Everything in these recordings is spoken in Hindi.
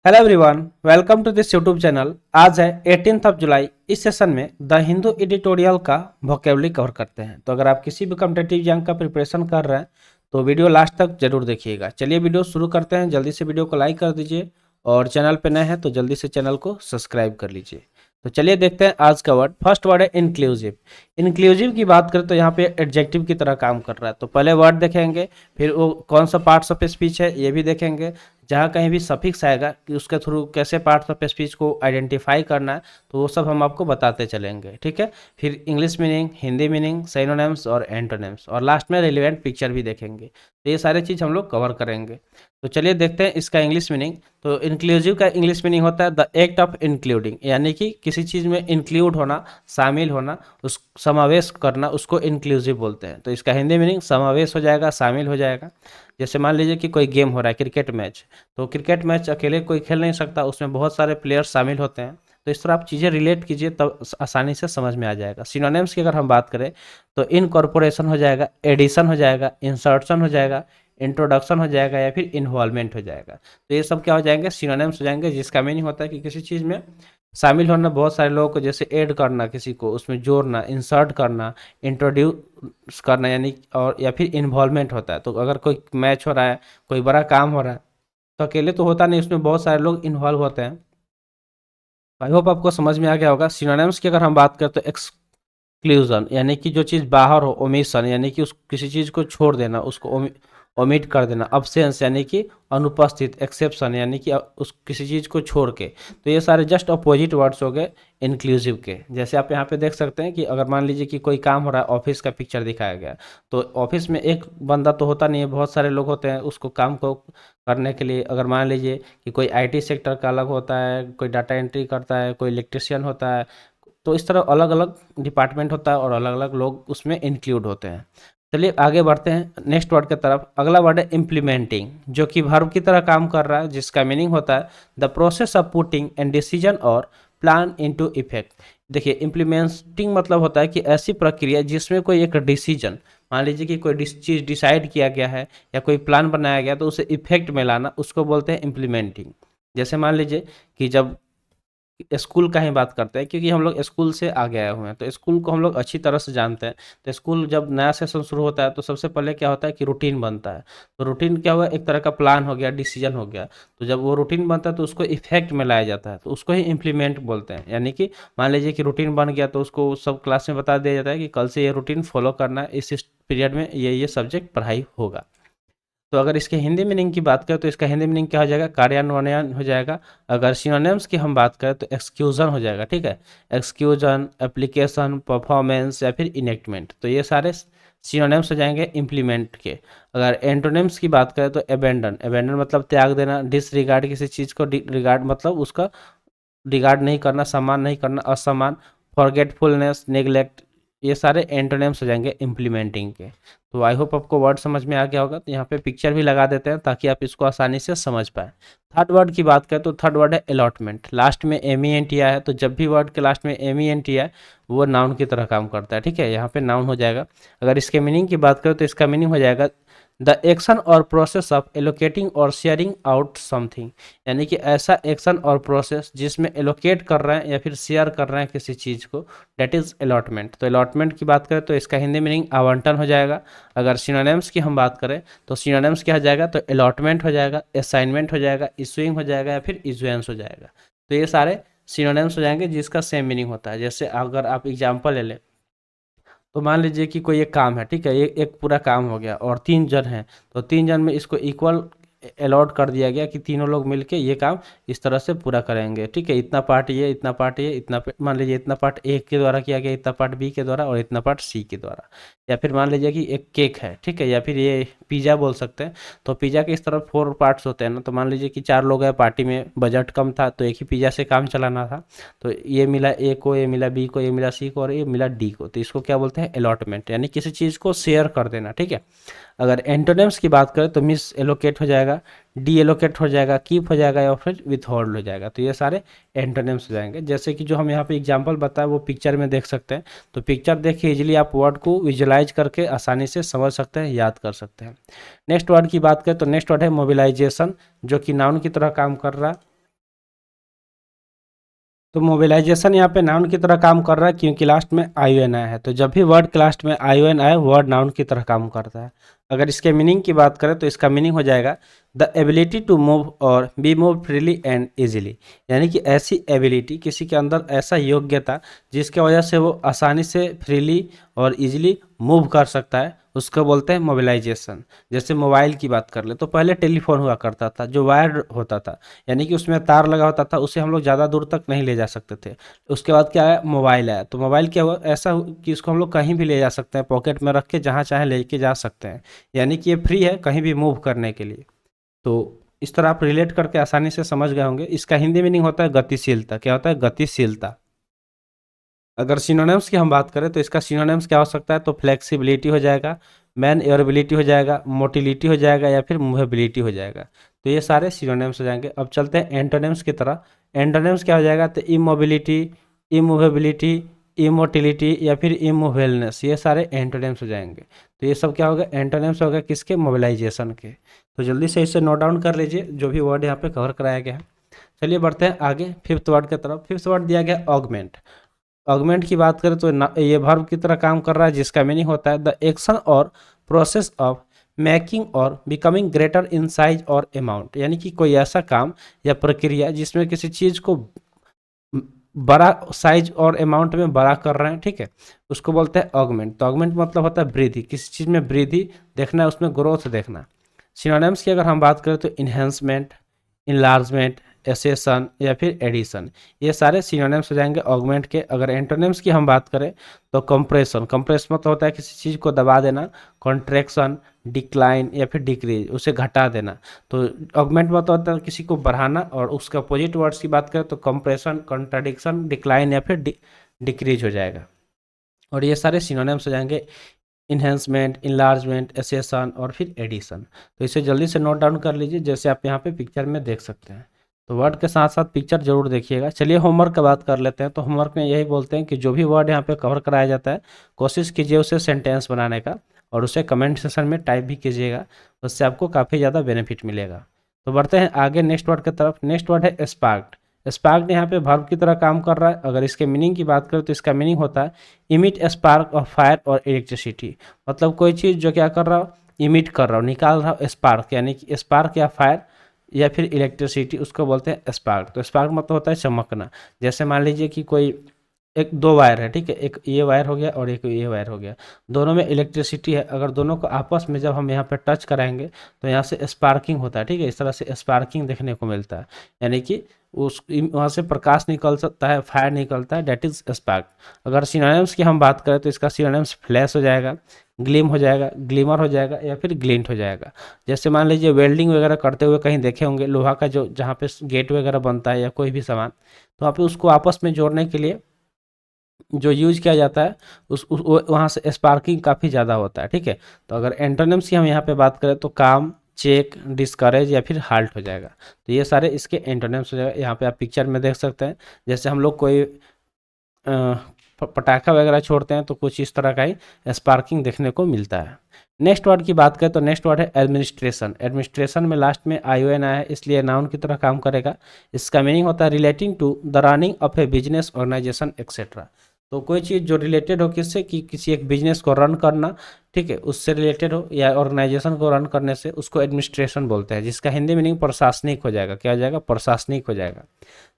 Hello everyone, welcome to this YouTube channel. आज है 18 जुलाई। इस सेशन में द हिंदू एडिटोरियल का वोकेबलरी कवर करते हैं। तो अगर आप किसी भी कॉम्पिटेटिव एग्जाम का प्रिपरेशन कर रहे हैं तो वीडियो लास्ट तक जरूर देखिएगा। चलिए वीडियो शुरू करते हैं। जल्दी से वीडियो को लाइक कर दीजिए और चैनल पे नए हैं तो जल्दी से चैनल को सब्सक्राइब कर लीजिए। तो चलिए देखते हैं आज का वर्ड। फर्स्ट वर्ड है इंक्लूसिव। इंक्लूसिव की बात करें तो यहाँ पे एडजेक्टिव की तरह काम कर रहा है। तो पहले वर्ड देखेंगे, फिर वो कौन सा पार्ट्स ऑफ स्पीच है ये भी देखेंगे। जहाँ कहीं भी सफिक्स आएगा कि उसके थ्रू कैसे पार्ट्स ऑफ स्पीच को आइडेंटिफाई करना है तो वो सब हम आपको बताते चलेंगे, ठीक है। फिर English meaning, Hindi meaning, synonyms और एंटोनिम्स, और लास्ट में रिलेवेंट पिक्चर भी देखेंगे। तो ये सारे चीज़ हम लोग कवर करेंगे। तो चलिए देखते हैं इसका इंग्लिश मीनिंग। तो इंक्लूसिव का इंग्लिश मीनिंग होता है द एक्ट ऑफ इंक्लूडिंग, यानी कि किसी चीज़ में इंक्लूड होना, शामिल होना, उस समावेश करना, उसको इंक्लूसिव बोलते हैं। तो इसका हिंदी मीनिंग समावेश हो जाएगा, शामिल हो जाएगा। जैसे मान लीजिए कि कोई गेम हो रहा है, क्रिकेट मैच, तो क्रिकेट मैच अकेले कोई खेल नहीं सकता, उसमें बहुत सारे प्लेयर्स शामिल होते हैं। तो इस तरह आप चीज़ें रिलेट कीजिए तब आसानी से समझ में आ जाएगा। सिनोनिम्स की अगर हम बात करें तो इनकॉर्पोरेशन हो जाएगा, एडिशन हो जाएगा, इंसर्शन हो जाएगा, इंट्रोडक्शन हो जाएगा या फिर इन्वॉल्वमेंट हो जाएगा। तो ये सब क्या हो जाएंगे? सिनोनिम्स हो जाएंगे, जिसका मीनिंग होता है कि किसी चीज़ में शामिल होना, बहुत सारे लोगों को जैसे ऐड करना, किसी को उसमें जोड़ना, इंसर्ट करना, इंट्रोड्यूस करना, यानी और या फिर इन्वॉल्वमेंट होता है। तो अगर कोई मैच हो रहा है, कोई बड़ा काम हो रहा है, तो अकेले तो होता नहीं, उसमें बहुत सारे लोग इन्वॉल्व होते हैं। आई होप आपको समझ में आ गया होगा। सिनोनिम्स की अगर हम बात करें तो एक्सक्लूजन, यानी कि जो चीज़ बाहर हो, ओमिशन यानी कि उस किसी चीज़ को छोड़ देना, उसको ओमिट कर देना, अब्सेंस यानी कि अनुपस्थित, एक्सेप्शन यानी कि उस किसी चीज़ को छोड़ के। तो ये सारे जस्ट अपोजिट वर्ड्स हो गए इंक्लूसिव के। जैसे आप यहाँ पे देख सकते हैं कि अगर मान लीजिए कि कोई काम हो रहा है, ऑफिस का पिक्चर दिखाया गया, तो ऑफिस में एक बंदा तो होता नहीं है, बहुत सारे लोग होते हैं उसको काम को करने के लिए। अगर मान लीजिए कि कोई आईटी सेक्टर का अलग होता है, कोई डाटा एंट्री करता है, कोई इलेक्ट्रिशियन होता है, तो इस तरह अलग अलग डिपार्टमेंट होता है और अलग अलग लोग उसमें इंक्लूड होते हैं। चलिए आगे बढ़ते हैं नेक्स्ट वर्ड की तरफ। अगला वर्ड है इम्प्लीमेंटिंग, जो कि वर्ब की तरह काम कर रहा है, जिसका मीनिंग होता है the process of putting and decision और प्लान इनटू इफेक्ट। देखिए इम्प्लीमेंटिंग मतलब होता है कि ऐसी प्रक्रिया जिसमें कोई एक डिसीजन, मान लीजिए कि कोई चीज़ डिसाइड किया गया है या कोई प्लान बनाया गया तो उसे इफेक्ट में लाना, उसको बोलते हैं इम्प्लीमेंटिंग। जैसे मान लीजिए कि जब स्कूल का ही बात करते हैं, क्योंकि हम लोग स्कूल से आगे आए हुए हैं तो स्कूल को हम लोग अच्छी तरह से जानते हैं। तो स्कूल जब नया सेशन शुरू होता है तो सबसे पहले क्या होता है कि रूटीन बनता है। तो रूटीन क्या हुआ? एक तरह का प्लान हो गया, डिसीजन हो गया। तो जब वो रूटीन बनता है तो उसको इफेक्ट में लाया जाता है, तो उसको ही इम्प्लीमेंट बोलते हैं। यानी कि मान लीजिए कि रूटीन बन गया तो उसको सब क्लास में बता दिया जाता है कि कल से ये रूटीन फॉलो करना है, इस पीरियड में ये सब्जेक्ट पढ़ाई होगा। तो अगर इसके हिंदी मीनिंग की बात करें तो इसका हिंदी मीनिंग क्या हो जाएगा? कार्यान्वयन हो जाएगा। अगर सिनोनिम्स की हम बात करें तो एक्सक्यूजन हो जाएगा, ठीक है। एक्सक्यूजन, एप्लीकेशन, परफॉर्मेंस या फिर इनेक्टमेंट, तो ये सारे सिनोनिम्स हो जाएंगे इम्प्लीमेंट के। अगर एंटोनिम्स की बात करें तो एबेंडन, एबेंडन मतलब त्याग देना, डिसरिगार्ड, किसी चीज़ को रिगार्ड मतलब उसका रिगार्ड नहीं करना, सम्मान नहीं करना, असम्मान, फॉरगेटफुलनेस, नेग्लेक्ट, ये सारे एंटोनिम्स हो जाएंगे इम्प्लीमेंटिंग के। तो आई होप आपको वर्ड समझ में आ गया होगा। तो यहाँ पे पिक्चर भी लगा देते हैं ताकि आप इसको आसानी से समझ पाए। थर्ड वर्ड की बात करें तो थर्ड वर्ड है अलॉटमेंट। लास्ट में एम ई एन टी आया है, तो जब भी वर्ड के लास्ट में एम ई एन टी आए वो नाउन की तरह काम करता है, ठीक है। यहाँ पे नाउन हो जाएगा। अगर इसके मीनिंग की बात करें तो इसका मीनिंग हो जाएगा द एक्शन और प्रोसेस ऑफ एलोकेटिंग और शेयरिंग आउट समथिंग, यानी कि ऐसा एक्शन और प्रोसेस जिसमें एलोकेट कर रहे हैं या फिर शेयर कर रहे हैं किसी चीज़ को, डेट इज़ अलॉटमेंट। तो अलॉटमेंट की बात करें तो इसका हिंदी मीनिंग आवंटन हो जाएगा। अगर सिनोनिम्स की हम बात करें तो सिनोनिम्स क्या हो जाएगा? तो अलॉटमेंट हो जाएगा, असाइनमेंट हो जाएगा, इशूइंग हो जाएगा या फिर इजुएंस हो जाएगा। तो ये सारे सिनोनिम्स हो जाएंगे जिसका सेम मीनिंग होता है। जैसे अगर आप एग्जाम्पल ले लें तो मान लीजिए कि कोई एक काम है, ठीक है, एक पूरा काम हो गया और 3 जन हैं, तो 3 जन में इसको इक्वल अलॉट कर दिया गया कि तीनों लोग मिलके ये काम इस तरह से पूरा करेंगे, ठीक है। इतना पार्ट ये, इतना पार्ट ये, मान लीजिए इतना पार्ट ए के द्वारा किया गया, इतना पार्ट बी के द्वारा और इतना पार्ट सी के द्वारा। या फिर मान लीजिए कि एक केक है, ठीक है, या फिर ये पिज़्ज़ा बोल सकते हैं। तो पिज़्ज़ा के इस तरह 4 पार्ट्स होते हैं ना, तो मान लीजिए कि 4 लोग हैं पार्टी में, बजट कम था तो एक ही पिज़्ज़ा से काम चलाना था। तो ये मिला ए को, ये मिला बी को, ये मिला सी को और ये मिला डी को। तो इसको क्या बोलते हैं? अलॉटमेंट, यानी किसी चीज़ को शेयर कर देना, ठीक है। अगर एंटोनिम्स की बात करें तो मिस एलोकेट हो जाएगा, डी एलोकेट हो जाएगा, कीप हो जाएगा या फिर विथहोल्ड हो जाएगा। तो ये सारे एंटोनिम्स हो जाएंगे। जैसे कि जो हम यहाँ पे एग्जांपल बताए वो पिक्चर में देख सकते हैं। तो पिक्चर देख के इजीली आप वर्ड को विजुलाइज करके आसानी से समझ सकते हैं, याद कर सकते हैं। नेक्स्ट वर्ड की बात करें तो नेक्स्ट वर्ड है मोबिलाइजेशन, जो कि नाउन की तरह काम कर रहा है। तो मोबिलाइजेशन यहाँ पे नाउन की तरह काम कर रहा है क्योंकि लास्ट में आई एन आया है। तो जब भी वर्ड के लास्ट में आई एन आए वर्ड नाउन की तरह काम करता है। अगर इसके मीनिंग की बात करें तो इसका मीनिंग हो जाएगा द एबिलिटी टू मूव और be move freely and easily, यानी कि ऐसी एबिलिटी, किसी के अंदर ऐसा योग्यता जिसके वजह से वो आसानी से फ्रीली और इजीली मूव कर सकता है, उसको बोलते हैं मोबिलाइजेशन। जैसे मोबाइल की बात कर ले तो पहले टेलीफोन हुआ करता था जो वायर होता था, यानी कि उसमें तार लगा होता था, उसे हम लोग ज़्यादा दूर तक नहीं ले जा सकते थे। उसके बाद क्या आया, मोबाइल आया। तो मोबाइल क्या हुआ, ऐसा कि इसको हम लोग कहीं भी ले जा सकते हैं, पॉकेट में रख के जहाँ चाहे लेके जा सकते हैं, यानी कि ये फ्री है कहीं भी मूव करने के लिए। तो इस तरह आप रिलेट करके आसानी से समझ गए होंगे। इसका हिंदी मीनिंग होता है गतिशीलता। क्या होता है, गतिशीलता। अगर सिनोनिम्स की हम बात करें तो इसका सिनोनिम्स क्या हो सकता है, तो फ्लेक्सिबिलिटी हो जाएगा, मैन एयरबिलिटी हो जाएगा, मोटिलिटी हो जाएगा या फिर मूवेबिलिटी हो जाएगा। तो ये सारे सिनोनिम्स हो जाएंगे। अब चलते हैं एंटोनिम्स की तरह। एंटोनिम्स क्या हो जाएगा, तो इमोबिलिटी, इमूवेबिलिटी, इमोटिलिटी या फिर इमूवेलनेस, ये सारे एंटोनिम्स हो जाएंगे। तो ये सब क्या होगा, एंटोनिम्स होगा किसके, मोबिलाइजेशन के। तो जल्दी से इसे नोट डाउन कर लीजिए जो भी वर्ड यहाँ पे कवर कराया गया है। चलिए बढ़ते हैं आगे फिफ्थ वर्ड की तरफ। फिफ्थ वर्ड दिया गया ऑगमेंट। ऑगमेंट की बात करें तो ये वर्ब की तरह काम कर रहा है जिसका मीनिंग होता है द एक्शन और प्रोसेस ऑफ मेकिंग और बिकमिंग ग्रेटर इन साइज और अमाउंट, यानी कि कोई ऐसा काम या प्रक्रिया जिसमें किसी चीज़ को बड़ा साइज और अमाउंट में बड़ा कर रहे हैं, ठीक है, उसको बोलते हैं ऑगमेंट। तो ऑगमेंट मतलब होता है वृद्धि, किसी चीज़ में वृद्धि देखना है, उसमें ग्रोथ देखना। सिनोनिम्स की अगर हम बात करें तो इन्हेंसमेंट, इनलार्जमेंट, एसेसन या फिर एडिशन, ये सारे सिनोनिम्स हो जाएंगे ऑगमेंट के। अगर एंटोनिम्स की हम बात करें तो कंप्रेशन, कंप्रेस मतलब होता है किसी चीज़ को दबा देना, कॉन्ट्रैक्शन, डिक्लाइन या फिर डिक्रीज, उसे घटा देना। तो ऑगमेंट मतलब होता है किसी को बढ़ाना, और उसके अपोजिट वर्ड्स की बात करें तो कंप्रेशन, कॉन्ट्राडिक्शन, डिक्लाइन या फिर डिक्रीज हो जाएगा। और ये सारे सिनोनिम्स हो जाएंगे इन्हेंसमेंट, इनलार्जमेंट, एसेसन और फिर एडिशन। तो इसे जल्दी से नोट डाउन कर लीजिए जैसे आप यहाँ पे पिक्चर में देख सकते हैं। तो वर्ड के साथ साथ पिक्चर जरूर देखिएगा। चलिए होमवर्क की बात कर लेते हैं। तो होमवर्क में यही बोलते हैं कि जो भी वर्ड यहाँ पे कवर कराया जाता है कोशिश कीजिए उसे सेंटेंस बनाने का, और उसे कमेंट सेक्शन में टाइप भी कीजिएगा, उससे आपको काफ़ी ज़्यादा बेनिफिट मिलेगा। तो बढ़ते हैं आगे नेक्स्ट वर्ड की तरफ। नेक्स्ट वर्ड है स्पार्क्ड। स्पार्क्ड यहाँ पे वर्ब की तरह काम कर रहा है। अगर इसके मीनिंग की बात करें तो इसका मीनिंग होता है इमिट स्पार्क ऑफ फायर और इलेक्ट्रिसिटी, मतलब कोई चीज़ जो क्या कर रहा हो, इमिट कर रहा हो, निकाल रहा हो स्पार्क, यानी कि स्पार्क या फायर या फिर इलेक्ट्रिसिटी, उसको बोलते हैं स्पार्क। तो स्पार्क मतलब होता है चमकना। जैसे मान लीजिए कि कोई एक दो वायर है, ठीक है, एक ये वायर हो गया और एक ये वायर हो गया, दोनों में इलेक्ट्रिसिटी है। अगर दोनों को आपस में जब हम यहाँ पे टच कराएंगे तो यहाँ से स्पार्किंग होता है, ठीक है, इस तरह से स्पार्किंग देखने को मिलता है, यानी कि उस वहाँ से प्रकाश निकल सकता है, फायर निकलता है, डेट इज स्पार्क। अगर सिनोनिम्स की हम बात करें तो इसका सिनोनिम्स फ्लैश हो जाएगा, ग्लिम हो जाएगा, ग्लिमर हो जाएगा या फिर ग्लिंट हो जाएगा। जैसे मान लीजिए वेल्डिंग वगैरह करते हुए कहीं देखे होंगे, लोहा का जो जहाँ पे गेट वगैरह बनता है या कोई भी सामान, तो वहाँ पे उसको आपस में जोड़ने के लिए जो यूज किया जाता है उस वहाँ से स्पार्किंग काफ़ी ज़्यादा होता है, ठीक है। तो अगर एंटोनिम्स की हम यहाँ पे बात करें तो काम, चेक, डिस्करेज या फिर हाल्ट हो जाएगा। तो ये सारे इसके एंटोनिम्स हो जाएगा। यहाँ पे आप पिक्चर में देख सकते हैं, जैसे हम लोग कोई पटाखा वगैरह छोड़ते हैं तो कुछ इस तरह का ही स्पार्किंग देखने को मिलता है। नेक्स्ट वर्ड की बात करें तो नेक्स्ट वर्ड है एडमिनिस्ट्रेशन। एडमिनिस्ट्रेशन में लास्ट में आई ओ एन आया है इसलिए नाउन की तरह काम करेगा। इसका मीनिंग होता है relating to the running of a business, organisation etcetera. तो कोई चीज़ जो रिलेटेड हो किससे, कि किसी एक बिजनेस को रन करना, ठीक है, उससे रिलेटेड हो, या ऑर्गेनाइजेशन को रन करने से, उसको एडमिनिस्ट्रेशन बोलते हैं, जिसका हिंदी मीनिंग प्रशासनिक हो जाएगा। क्या हो जाएगा, प्रशासनिक हो जाएगा।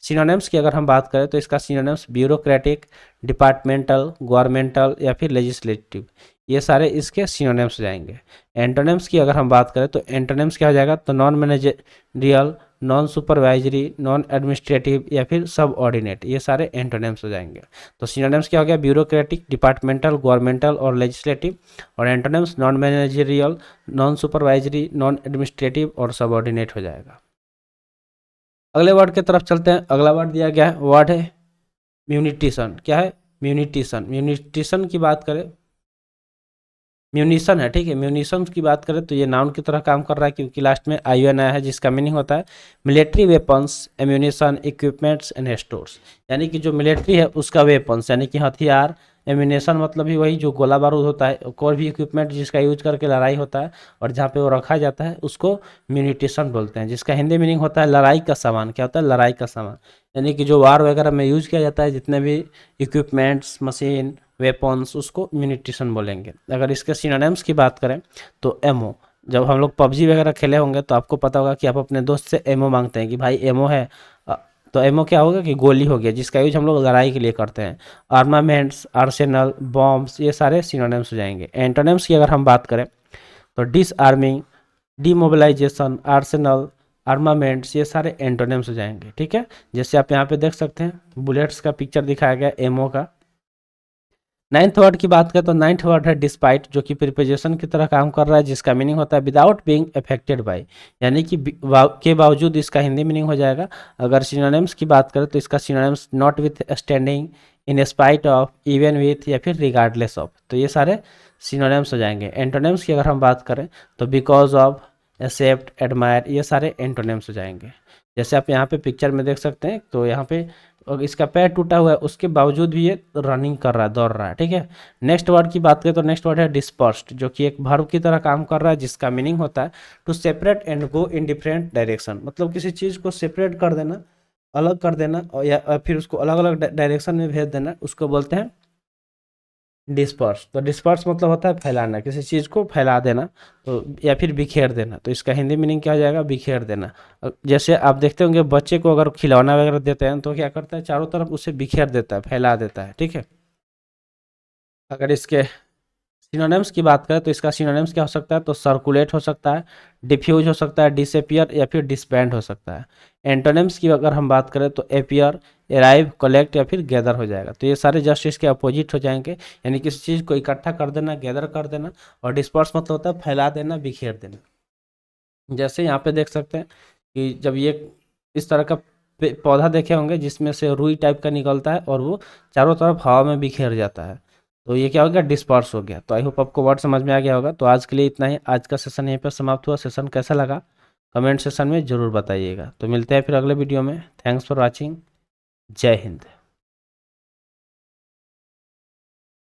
सिनोनिम्स की अगर हम बात करें तो इसका सिनोनिम्स ब्यूरोक्रेटिक, डिपार्टमेंटल, गवर्नमेंटल या फिर लेजिस्लेटिव, ये सारे इसके सिनोनिम्स हो जाएंगे। एंटोनिम्स की अगर हम बात करें तो एंटोनिम्स क्या हो जाएगा, तो non managerial, non supervisory, non administrative या फिर सब ऑर्डिनेट, ये सारे एंटोनिम्स हो जाएंगे। तो सिनोनिम्स क्या हो गया, ब्यूरोक्रेटिक, डिपार्टमेंटल, गवर्नमेंटल और लेजिस्लेटिव, और antonyms non managerial, non supervisory, non administrative और सब ऑर्डिनेट हो जाएगा। अगले वर्ड की तरफ चलते हैं। अगला वर्ड दिया गया है, वर्ड है म्यूनिटिशन। क्या है, म्यूनिटिशन। म्यूनिटिशन की बात करें, म्यूनिशन है, ठीक है, म्यूनिशन की बात करें तो ये नाउन की तरह काम कर रहा है क्योंकि लास्ट में आई एन आया है, जिसका मीनिंग होता है military weapons, ammunition, equipments and stores, यानी कि जो मिलिट्री है उसका वेपन्स यानी कि हथियार, एम्यूनेशन मतलब ही वही जो गोला बारूद होता है, कोई भी इक्विपमेंट जिसका यूज करके लड़ाई होता है और जहाँ पे वो रखा जाता है उसको म्यूनिटिशन बोलते हैं, जिसका हिंदी मीनिंग होता है लड़ाई का सामान। क्या होता है? लड़ाई का सामान। यानी कि जो वार वगैरह में यूज किया जाता है, जितने भी इक्विपमेंट्स, मशीन, वेपन्स, उसको म्यूनिटिशन बोलेंगे। अगर इसके सिनोनिम्स की बात करें तो एमओ। जब हम लोग पबजी वगैरह खेले होंगे तो आपको पता होगा कि आप अपने दोस्त से एमओ मांगते हैं कि भाई एमओ है। तो एमओ क्या होगा कि गोली हो गया, जिसका यूज हम लोग लड़ाई के लिए करते हैं। आर्मामेंट्स, आर्सेनल, बॉम्ब्स, ये सारे सिनोनिम्स हो जाएंगे। एंटोनिम्स की अगर हम बात करें तो डिसआर्मिंग, डिमोबिलाइजेशन, आर्सेनल, आर्मामेंट्स, ये सारे एंटोनिम्स हो जाएंगे। ठीक है, जैसे आप यहाँ पे देख सकते हैं बुलेट्स का पिक्चर दिखाया गया एमओ का। नाइन्थ वर्ड की बात करें तो नाइन्थ वर्ड है डिस्पाइट, जो कि प्रिपोजिशन की तरह काम कर रहा है, जिसका मीनिंग होता है विदाउट बीइंग अफेक्टेड बाय, यानी कि के बावजूद, इसका हिंदी मीनिंग हो जाएगा। अगर सिनोनिम्स की बात करें तो इसका synonyms not with standing, in spite of, even with, या फिर रिगार्डलेस ऑफ, तो ये सारे सिनोनिम्स हो जाएंगे। एंटोनिम्स की अगर हम बात करें तो बिकॉज ऑफ, एक्सेप्ट, एडमायर, ये सारे एंटोनिम्स हो जाएंगे। जैसे आप यहाँ पे पिक्चर में देख सकते हैं, तो यहाँ पे और इसका पैर टूटा हुआ है, उसके बावजूद भी ये रनिंग कर रहा है, दौड़ रहा है। ठीक है, नेक्स्ट वर्ड की बात करें तो नेक्स्ट वर्ड है डिस्पर्स्ड, जो कि एक वर्ब की तरह काम कर रहा है, जिसका मीनिंग होता है to separate and go in different direction. मतलब किसी चीज़ को सेपरेट कर देना, अलग कर देना, और या फिर उसको अलग अलग डायरेक्शन में भेज देना, उसको बोलते हैं डिस्पर्स। तो डिस्पर्स मतलब होता है फैलाना, किसी चीज़ को फैला देना, तो या फिर बिखेर देना। तो इसका हिंदी मीनिंग क्या हो जाएगा? बिखेर देना। जैसे आप देखते होंगे बच्चे को अगर खिलौना वगैरह देते हैं तो क्या करता है, चारों तरफ उसे बिखेर देता है, फैला देता है। ठीक है, अगर इसके सिनोनिम्स की बात करें तो इसका सिनोनिम्स क्या हो सकता है? तो सर्कुलेट हो सकता है, डिफ्यूज हो सकता है, डिसअपियर, या फिर डिसबैंड हो सकता है। एंटोनिम्स की अगर हम बात करें तो अपियर, अराइव, कलेक्ट, या फिर गैदर हो जाएगा। तो ये सारे जस्ट इसके अपोजिट हो जाएंगे, यानी किसी चीज़ को इकट्ठा कर देना, गैदर कर देना, और डिस्पर्स मतलब होता है फैला देना, बिखेर देना। जैसे यहाँ पे देख सकते हैं कि जब ये इस तरह का पौधा देखे होंगे जिसमें से रुई टाइप का निकलता है और वो चारों तरफ हवा में बिखेर जाता है, तो ये क्या हो गया? डिस्पर्स हो गया। तो आई होप आपको वर्ड समझ में आ गया होगा। तो आज के लिए इतना ही, आज का सेशन यहीं पर समाप्त हुआ। सेशन कैसा लगा कमेंट सेशन में ज़रूर बताइएगा। तो मिलते हैं फिर अगले वीडियो में। Thanks for watching. जय हिंद।